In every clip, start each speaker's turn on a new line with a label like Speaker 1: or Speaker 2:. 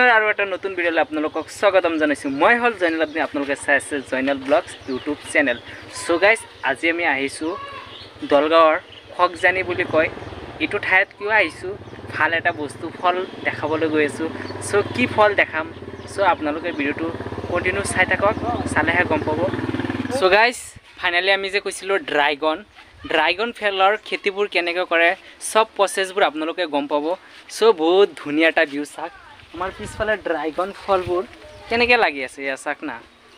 Speaker 1: পুনৰ আৰু এটা নতুন ভিডিঅ'লৈ আপোনালোকক স্বাগতম জনাইছোঁ। মই হ'ল জয়নেল, আপুনি আপোনালোকে চাই আছে জয়নেল ব্লগছ ইউটিউব চেনেল। চ' গাইজ, আজি আমি আহিছোঁ দলগাঁৱৰ খগজানি বুলি কয়। এইটো ঠাইত কিয় আহিছোঁ, ভাল এটা বস্তু ফল দেখাবলৈ গৈ আছোঁ। চ' কি ফল দেখাম, চ' আপোনালোকে ভিডিঅ'টো কণ্টিনিউ চাই থাকক, চালেহে গম পাব। চ' গাইজ, ফাইনেলি আমি যে কৈছিলোঁ ড্ৰাইগন ফলৰ খেতিবোৰ কেনেকৈ কৰে, চব প্ৰচেছবোৰ আপোনালোকে গম পাব। চ' বহুত ধুনীয়া এটা ভিউ চাওক। আমাৰ পিছফালে ড্ৰাইগন ফলবোৰ কেনেকৈ লাগি আছে, এয়া চাওক না,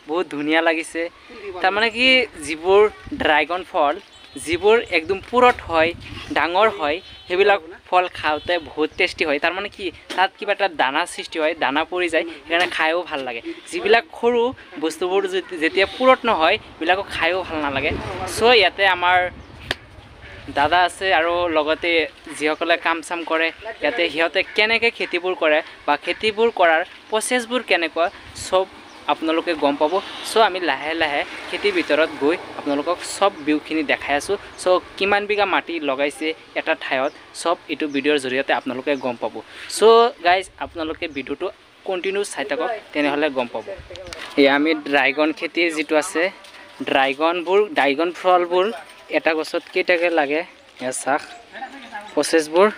Speaker 1: বহুত ধুনীয়া লাগিছে। তাৰমানে কি, যিবোৰ ড্ৰাইগন ফল যিবোৰ একদম পুৰঠ হয়, ডাঙৰ হয়, সেইবিলাক ফল খাওঁতে বহুত টেষ্টি হয়। তাৰমানে কি, তাত কিবা এটা দানা সৃষ্টি হয়, দানা পৰি যায়, সেইকাৰণে খায়ো ভাল লাগে। যিবিলাক সৰু বস্তুবোৰ যেতিয়া পুৰঠ নহয়, সেইবিলাকো খায়ো ভাল নালাগে। চ' ইয়াতে আমাৰ দাদা আছে আৰু লগতে যিসকলে কাম চাম কৰে ইয়াতে, সিহঁতে কেনেকৈ খেতিবোৰ কৰে বা খেতিবোৰ কৰাৰ প্ৰচেছবোৰ কেনেকুৱা, চব আপোনালোকে গম পাব। চ' আমি লাহে লাহে খেতিৰ ভিতৰত গৈ আপোনালোকক চব ভিউখিনি দেখাই আছোঁ। চ' কিমান বিঘা মাটি লগাইছে এটা ঠাইত, চব এইটো ভিডিঅ'ৰ জৰিয়তে আপোনালোকে গম পাব। চ' গাইজ, আপোনালোকে ভিডিঅ'টো কণ্টিনিউ চাই থাকক, তেনেহ'লে গম পাব। এয়া আমি ড্ৰাইগন খেতি যিটো আছে, ড্ৰাইগন ফলবোৰ এটা গছত কেইটাকৈ লাগে এয়া চাওক প্ৰচেছবোৰ।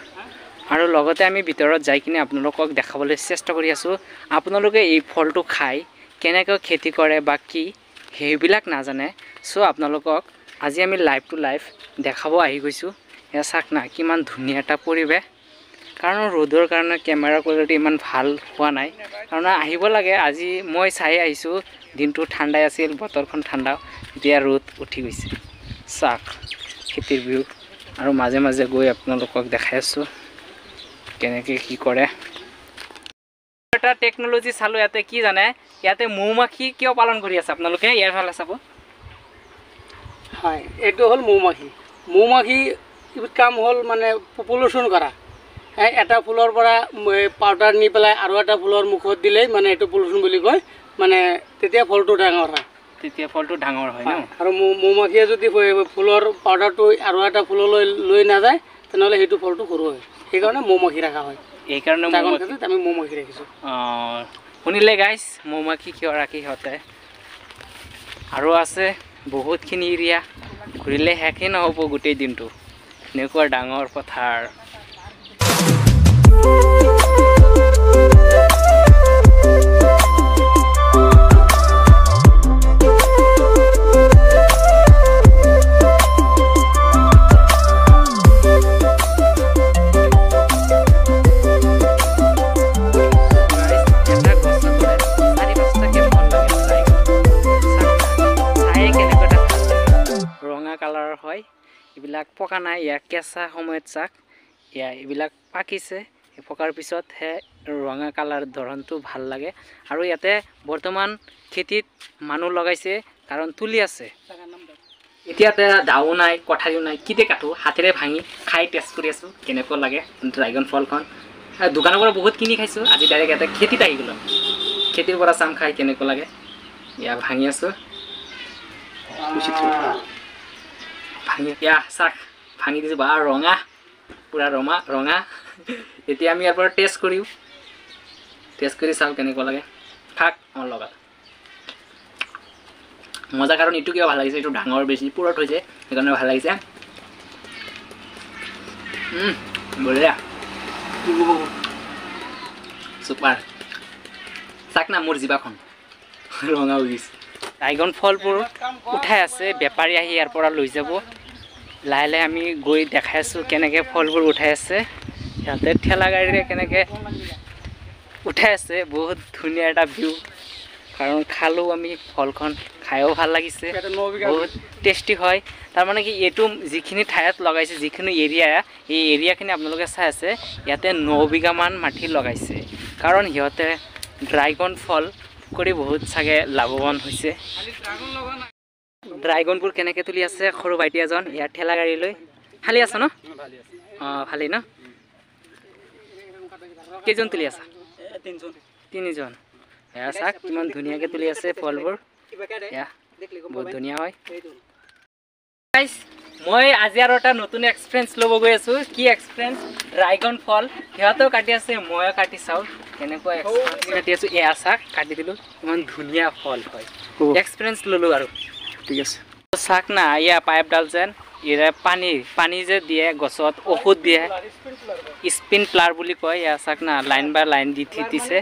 Speaker 1: আৰু লগতে আমি ভিতৰত যাই কিনে আপোনালোকক দেখাবলৈ চেষ্টা কৰি আছোঁ। আপোনালোকে এই ফলটো খাই কেনেকৈ খেতি কৰে বা কি সেইবিলাক নাজানে। চ' আপোনালোকক আজি আমি লাইভ টু লাইভ দেখাব আহি গৈছোঁ। এয়া চাওক না, কিমান ধুনীয়া এটা পৰিৱেশ। কাৰণ ৰ'দৰ কাৰণে কেমেৰা কোৱালিটি ইমান ভাল হোৱা নাই, কাৰণ আহিব লাগে। আজি মই চাই আহিছোঁ, দিনটো ঠাণ্ডাই আছিল, বতৰখন ঠাণ্ডা, এতিয়া ৰ'দ উঠি গৈছে। চাওক খেতিৰ ভিউ, আৰু মাজে মাজে গৈ আপোনালোকক দেখাই আছোঁ কেনেকৈ কি কৰে। এটা টেকন'লজি চালোঁ ইয়াতে, কি জানে, ইয়াতে মৌ-মাখি কিয় পালন কৰি আছে আপোনালোকে, ইয়াৰ ফালে চাব।
Speaker 2: হয়, এইটো হ'ল মৌ-মাখি কাম হ'ল মানে পপুলেশ্যন কৰা। এটা ফুলৰ পৰা পাউডাৰ নি পেলাই আৰু এটা ফুলৰ মুখত দিলেই মানে এইটো পপুলেশ্যন বুলি কয়, মানে তেতিয়া ফলটো ডাঙৰ হয়। ন? আৰু মৌ-মাখিয়ে যদি ফুলৰ পাউডাৰটো আৰু এটা ফুললৈ লৈ নাযায়, তেনেহ'লে সেইটো ফলটো সৰু হয়। সেইকাৰণে মৌ-মাখি ৰখা হয়।
Speaker 1: এইকাৰণে
Speaker 2: আমি মৌ-মাখি ৰাখিছোঁ।
Speaker 1: শুনিলে গাইজ, মৌ-মাখি কিয় ৰাখি সিহঁতে। আৰু আছে বহুতখিনি এৰিয়া, ঘূৰিলে শেষেই নহ'ব গোটেই দিনটো, এনেকুৱা ডাঙৰ পথাৰ। কালাৰ হয়, এইবিলাক পকা নাই, ইয়াক কেঁচা সময়ত চাক, এইবিলাক পাকিছে, পকাৰ পিছতহে ৰঙা কালাৰ ধৰণটো ভাল লাগে। আৰু ইয়াতে বৰ্তমান খেতিত মানুহ লগাইছে, কাৰণ তুলি আছে। এতিয়া দাও নাই, কঠাৰিও নাই, কিতে কাটো, হাতেৰে ভাঙি খাই টেষ্ট কৰি আছোঁ কেনেকুৱা লাগে ড্ৰাইগন ফলখন। দোকানৰ পৰা বহুত কিনি খাইছোঁ, আজি ডাইৰেক্ট ইয়াতে খেতিত আহি গ'লোঁ, খেতিৰ পৰা চাম খাই কেনেকুৱা লাগে। ইয়াক ভাঙি আছোঁ, চাক ভাঙি দিছোঁ, বা ৰঙা, পূৰা ৰঙা। এতিয়া আমি ইয়াৰ পৰা টেষ্ট কৰি চাওঁ কেনেকুৱা লাগে। খাক আমাৰ লগত মজা। কাৰণ এইটো কিয় ভাল লাগিছে, এইটো ডাঙৰ, বেছি পুৰঠ হৈছে, সেইকাৰণে ভাল লাগিছে। বঢ়িয়া, চুপাৰ। চাক না, মোৰ জিভাখন ৰঙা হৈ গৈছে। ড্ৰাইগন ফলবোৰ উঠাই আছে, বেপাৰী আহি ইয়াৰ পৰা লৈ যাব। লাহে লাহে আমি গৈ দেখাই আছোঁ কেনেকৈ ফলবোৰ উঠাই আছে, সিহঁতে ঠেলা গাড়ীৰে কেনেকৈ উঠাই আছে। বহুত ধুনীয়া এটা ভিউ, কাৰণ খালোঁ আমি ফলখন, খায়ো ভাল লাগিছে, বহুত টেষ্টি হয়। তাৰমানে কি, এইটো যিখিনি ঠাইত লগাইছে, যিখিনি এৰিয়া, এই এৰিয়াখিনি আপোনালোকে চাই আছে, ইয়াতে 9 বিঘামান মাটি লগাইছে। কাৰণ সিহঁতে ড্ৰাইগন ফল কৰি বহুত চাগে লাভৱান হৈছে। ড্ৰাইগনবোৰ কেনেকৈ তুলি আছে সৰু ভাইটি এজন, ইয়াৰ ঠেলা গাড়ী লৈ। ভালেই আছা ন? অঁ, ভালেই ন? কেইজন তুলি আছা? 3জন। এয়া চাওক কিমান ধুনীয়াকৈ তুলি আছে ফলবোৰ, এয়া বহুত ধুনীয়া হয়। মই আজি আৰু এটা নতুন এক্সপিৰিয়েঞ্চ ল'ব গৈ আছোঁ। কি এক্সপিৰিয়েঞ্চ? ড্ৰাগন ফল সিহঁতেও কাটি আছে, ময়ো কাটি চাওঁ কেনেকুৱা কাটি আছোঁ। এয়া চাক কাটি দিলোঁ, ইমান ধুনীয়া ফল হয়। এক্সপিৰিয়েঞ্চ ল'লোঁ আৰু
Speaker 2: ঠিক আছে।
Speaker 1: চাক না ইয়া পাইপডাল যেন ইয়াৰে পানী যে দিয়ে গছত ঔষধ দিয়ে, স্প্ৰিংকলাৰ বুলি কয়। ইয়া চাক না লাইন বাই লাইন দি দিছে।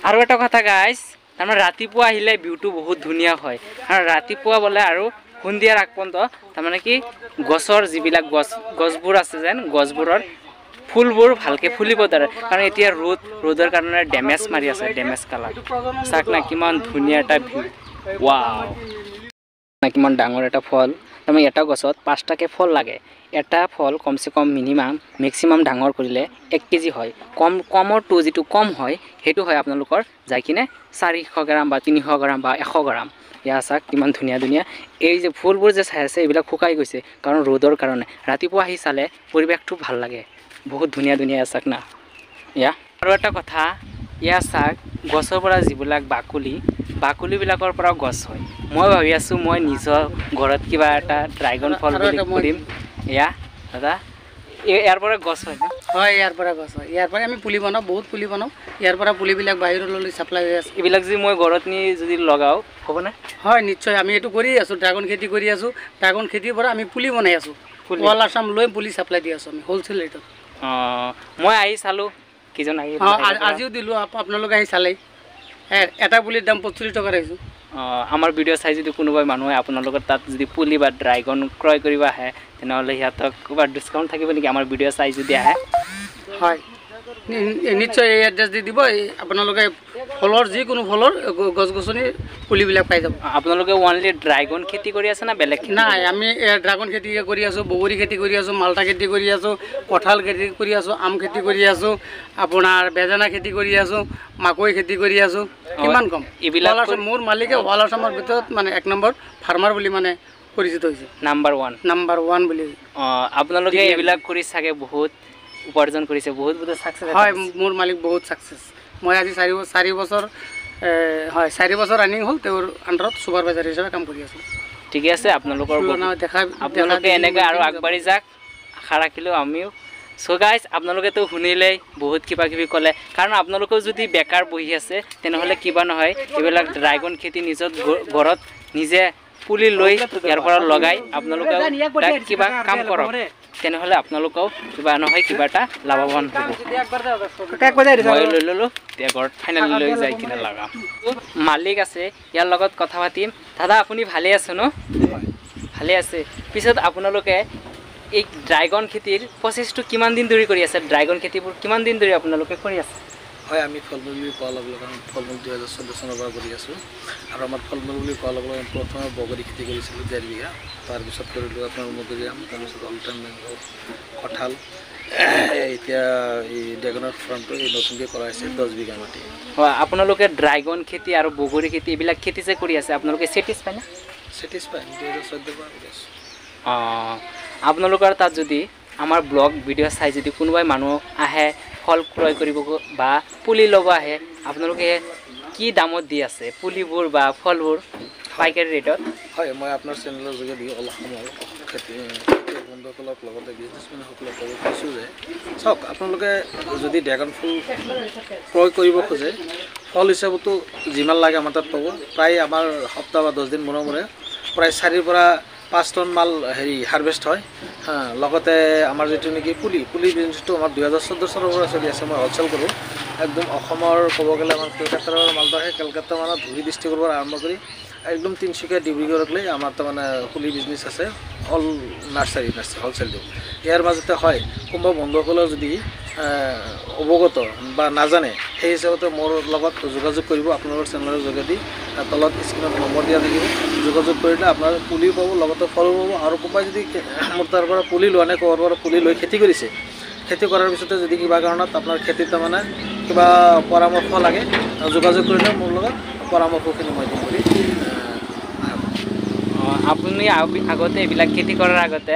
Speaker 1: আৰু এটা কথা গাইজ, তাৰমানে ৰাতিপুৱা আহিলে ভিউটো বহুত ধুনীয়া হয়। আৰু ৰাতিপুৱা বোলে আৰু সন্ধিয়াৰ আগপৰ্যন্ত তাৰমানে কি গছৰ যিবিলাক গছবোৰ আছে যেন গছবোৰৰ ফুলবোৰ ভালকৈ ফুলিব ধৰে। কাৰণ এতিয়া ৰ'দৰ কাৰণে ডেমেজ মাৰি আছে, ডেমেজ কালাৰ। চাওক না কিমান ধুনীয়া এটা ভিউ। ৱাও, কিমান ডাঙৰ এটা ফল। তাৰমানে এটা গছত 5টাকৈ ফল লাগে। এটা ফল কমচে কম মেক্সিমাম ডাঙৰ কৰিলে 1 কেজি হয়। কমৰটো যিটো কম হয় সেইটো হয় আপোনালোকৰ যাই কিনে 400 গ্ৰাম বা 300 গ্ৰাম বা 100 গ্ৰাম। ইয়া চাওক কিমান ধুনীয়া ধুনীয়া। এই যে ফুলবোৰ যে চাই আছে এইবিলাক শুকাই গৈছে কাৰণ ৰ'দৰ কাৰণে। ৰাতিপুৱা আহি চালে পৰিৱেশটো ভাল লাগে, বহুত ধুনীয়া ধুনীয়া চাওক না। ইয়া আৰু এটা কথা, ইয়া চাওক গছৰ পৰা যিবিলাক বাকলিবিলাকৰ পৰা গছ হয়। মই ভাবি আছোঁ মই নিজৰ ঘৰত কিবা এটা ড্ৰাগন ফল বুলি কৰিম। ইয়া দাদা ইয়াৰ পৰা গছ হয় ন?
Speaker 2: হয়, ইয়াৰ পৰা গছ হয়। ইয়াৰ পৰা আমি পুলি বনাওঁ, বহুত পুলি বনাওঁ। ইয়াৰ পৰা পুলিবিলাক বাহিৰলৈ ছাপ্লাই হৈ আছে।
Speaker 1: এইবিলাক যদি মই ঘৰত নি যদি লগাওঁ হ'বনে?
Speaker 2: হয়, নিশ্চয়। আমি এইটো কৰি আছোঁ, ড্ৰাগন খেতি কৰি আছোঁ। ড্ৰাগন খেতিৰ পৰা আমি পুলি বনাই আছোঁ। অল আছাম লৈ পুলি ছাপ্লাই দি আছোঁ আমি হ'লচেল ৰেটত।
Speaker 1: মই আহি চালোঁ, কিজন আহি
Speaker 2: আজিও দিলোঁ, আপোনালোকে আহি চালেই। এটা পুলিৰ দাম 45 টকা ৰাখিছোঁ।
Speaker 1: আমাৰ ভিডিঅ' চাই যদি কোনোবাই মানুহে আপোনালোকৰ তাত যদি পুলি বা ড্ৰাগন ক্ৰয় কৰিব আহে তেনেহ'লে সিহঁতক কিবা ডিছকাউণ্ট থাকিব নেকি আমাৰ ভিডিঅ' চাই যদি আহে?
Speaker 2: হয়, নিশ্চয় এই এড্ৰেছ দি দিব। আপোনালোকে ফলৰ যিকোনো ফলৰ গছ গছনি পুলিবিলাক পাই যাব।
Speaker 1: আপোনালোকে অনলি ড্ৰাগন খেতি কৰি আছে না বেলেগ?
Speaker 2: নাই, আমি ড্ৰাগন খেতি কৰি আছোঁ, বগৰী খেতি কৰি আছোঁ, মালটা খেতি কৰি আছোঁ, কঁঠাল খেতি কৰি আছোঁ, আম খেতি কৰি আছোঁ, আপোনাৰ বেদানা খেতি কৰি আছোঁ, মাকৈ খেতি কৰি আছোঁ। কিমান কম এইবিলাক। মোৰ মালিকে অল আছামৰ ভিতৰত মানে 1 নম্বৰ ফাৰ্মাৰ বুলি মানে পৰিচিত হৈছে।
Speaker 1: নাম্বাৰ 1
Speaker 2: বুলি।
Speaker 1: আপোনালোকে এইবিলাক কৰি চাগে বহুত উপাৰ্জন কৰিছে, বহুত ছাকচেছ।
Speaker 2: হয়, মোৰ মালিক বহুত ছাকচেছ। মই আজি 4 বছৰ হয় 4 বছৰ ৰানিং হ'ল তেওঁৰ আণ্ডাৰত ছুপাৰভাইজাৰ হিচাপে কাম কৰি আছোঁ।
Speaker 1: ঠিকে আছে, আপোনালোকে এনেকৈ আৰু আগবাঢ়ি যাওক, আশা ৰাখিলোঁ আমিও। চ' গাইজ আপোনালোকেতো শুনিলেই বহুত কিবা কিবি ক'লে। কাৰণ আপোনালোকেও যদি বেকাৰ বহি আছে তেনেহ'লে কিবা নহয় এইবিলাক ড্ৰাগন খেতি নিজৰ ঘৰত নিজে পুলি লৈ ইয়াৰ পৰা লগাই আপোনালোকেও কিবা কাম কৰক, তেনেহ'লে আপোনালোকেও কিবা নহয় কিবা এটা লাভৱান হ'ব। মই লৈ ল'লোঁ, এতিয়া ঘৰত ফাইনেলি লৈ যাই কিনে লগাম। মালিক আছে, ইয়াৰ লগত কথা পাতিম। দাদা আপুনি ভালে আছে ন? ভালে আছে। পিছত আপোনালোকে এই ড্ৰাগন খেতিৰ প্ৰচেছটো কিমান দিন ধৰি কৰি আছে? ড্ৰাগন খেতিবোৰ কিমান দিন ধৰি আপোনালোকে কৰি আছে?
Speaker 3: হয়, আমি ফল মূল বুলি কোৱাৰ লগে লগে ফল-মূল 2014 চনৰ পৰা কৰি আছোঁ। আৰু আমাৰ ফল মূল বুলি কোৱাৰ লগে লগে প্ৰথমে বগৰী খেতি কৰিছিলোঁ 1.5 বিঘা। তাৰপিছত কৰিলোঁ আপোনাৰ মধুৰিআম, তাৰপিছত অলটাইম মেংগ', কঁঠাল। এতিয়া এই ড্ৰাগনৰ ফাৰ্মটো এই নতুনকৈ কৰা হৈছে 10 বিঘা মাটি।
Speaker 1: হয়, আপোনালোকে ড্ৰাগন খেতি আৰু বগৰী খেতি এইবিলাক খেতি যে কৰি আছে আপোনালোকে ছেটিছফাই নে?
Speaker 3: ছেটিছফাই, 2014 পৰা কৰি আছোঁ।
Speaker 1: আপোনালোকৰ তাত যদি আমাৰ ব্লগ ভিডিঅ' চাই যদি কোনোবাই মানুহ আহে ফল ক্ৰয় কৰিব বা পুলি ল'ব আহে, আপোনালোকে কি দামত দি আছে পুলিবোৰ বা ফলবোৰ পাইকাৰী ৰেটত?
Speaker 3: হয়, মই আপোনাৰ চেনেলৰ যোগেদি অলপ সময় খেতি বন্ধুসকলক লগতে বিজনেছমেনসকলক ক'ব কৈছোঁ যে চাওক, আপোনালোকে যদি ড্ৰাগন ফল ক্ৰয় কৰিব খোজে ফল হিচাপতো যিমান লাগে আমাৰ তাত পাব। প্ৰায় আমাৰ সপ্তাহ বা 10 দিন মূৰে মূৰে প্ৰায় 4 পৰা 5 টন মাল হাৰভেষ্ট হয়। লগতে আমাৰ যিটো নেকি পুলি বিজনেছটো আমাৰ 2014 চনৰ পৰা চলি আছে। মই হ'লচেল কৰোঁ একদম অসমৰ ক'ব গ'লে আমাৰ কলকাতাৰ মালটো আহে। কলকাতা মানে ধুবুৰী ডিষ্ট্ৰিক্টৰ পৰা আৰম্ভ কৰি একদম তিনিচুকীয়া ডিব্ৰুগড়লৈ আমাৰ তাৰমানে পুলি বিজনেছ আছে। অল নাৰ্চাৰী হ'লচেল দিওঁ। ইয়াৰ মাজতে হয় কোনোবা বন্ধুসকলৰ যদি অৱগত বা নাজানে সেই হিচাপতে মোৰ লগত যোগাযোগ কৰিব। আপোনালোকৰ চেনেলৰ যোগেদি তলত স্ক্ৰীণত নম্বৰ দিয়া থাকিব। যোগাযোগ কৰিলে আপোনাৰ পুলিও পাব, লগতে ফলো পাব। আৰু কোনোবাই যদি মোৰ তাৰ পৰা পুলি লোৱা নাই, ক'ৰবাৰ পৰা পুলি লৈ খেতি কৰিছে, খেতি কৰাৰ পিছতে যদি কিবা কাৰণত আপোনাৰ খেতিত তাৰমানে কিবা পৰামৰ্শ লাগে যোগাযোগ কৰিলে মোৰ লগত পৰামৰ্শখিনি মই দিম বুলি।
Speaker 1: আপুনি আগতে এইবিলাক খেতি কৰাৰ আগতে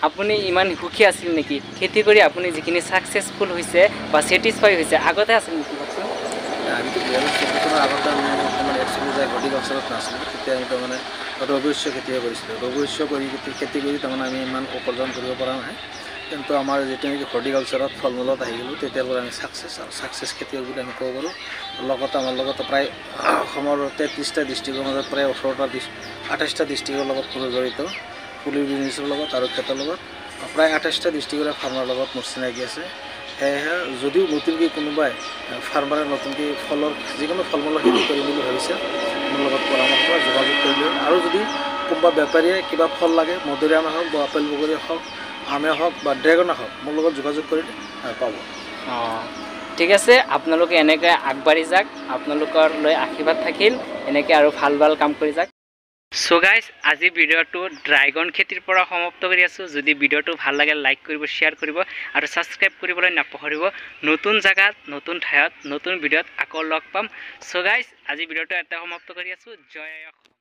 Speaker 1: আপুনি ইমান সুখী আছিল নেকি? খেতি কৰি আপুনি যিখিনি ছাকচেছফুল হৈছে বা ছেটিছফাই হৈছে আগতে আছিল নেকি?
Speaker 3: আমিতো 2014 চনৰ আগতে আমি তাৰমানে একচুৱেলি যায় হৰ্টিকালচাৰত নাছিলোঁ। তেতিয়া আমি তাৰমানে ৰবি শস্য খেতিয়ে কৰিছিলোঁ। ৰবি শস্য খেতি কৰি তাৰমানে আমি ইমান উপাৰ্জন কৰিব পৰা নাই, কিন্তু আমাৰ যেতিয়া নেকি হৰ্টিকালচাৰত ফল মূলত আহি গ'লোঁ তেতিয়াৰ পৰা আমি ছাকচেছ খেতিয়ক বুলি আমি ক'ব পাৰোঁ। লগতে আমাৰ লগত প্ৰায় অসমৰ 33টা ডিষ্ট্ৰিক্টৰ মাজত প্ৰায় 28টা ডিষ্ট্ৰিক্টৰ লগত কোনো জড়িত, পুলিৰ বিজনেছৰ লগত আৰু খেতিৰ লগত প্ৰায় 28টা ডিষ্ট্ৰিক্টৰে ফাৰ্মাৰ লগত মোৰ চিনাকি আছে। সেয়েহে যদিও নতুনকৈ কোনোবাই ফাৰ্মাৰে নতুনকৈ যিকোনো ফল মূলৰ খেতি কৰিম বুলি ভাবিছে, মোৰ লগত পৰামৰ্শ যোগাযোগ কৰিলে। আৰু যদি কোনোবা বেপাৰীয়ে কিবা ফল লাগে, মধুৰিআমে হওক বা আপেল বগৰীয়ে হওক, আমে হওক বা ড্ৰেগনে হওক, মোৰ লগত যোগাযোগ কৰিলে পাব।
Speaker 1: অঁ ঠিক আছে, আপোনালোকে এনেকৈ আগবাঢ়ি যাওক, আপোনালোকৰ লৈ আশীৰ্বাদ থাকিল, এনেকৈ আৰু ভাল ভাল কাম কৰি যাওক। চ' গাইজ আজি ভিডিঅ'টো ড্ৰাগন খেতিৰ পৰা সমাপ্ত কৰি আছোঁ। যদি ভিডিঅ'টো ভাল লাগে লাইক কৰিব, শ্বেয়াৰ কৰিব আৰু ছাবস্ক্ৰাইব কৰিবলৈ নাপাহৰিব। নতুন জেগাত, নতুন ঠাইত, নতুন ভিডিঅ'ত আকৌ লগ পাম। চ' গাইজ আজি ভিডিঅ'টো এটা সমাপ্ত কৰি আছোঁ। জয় অসম।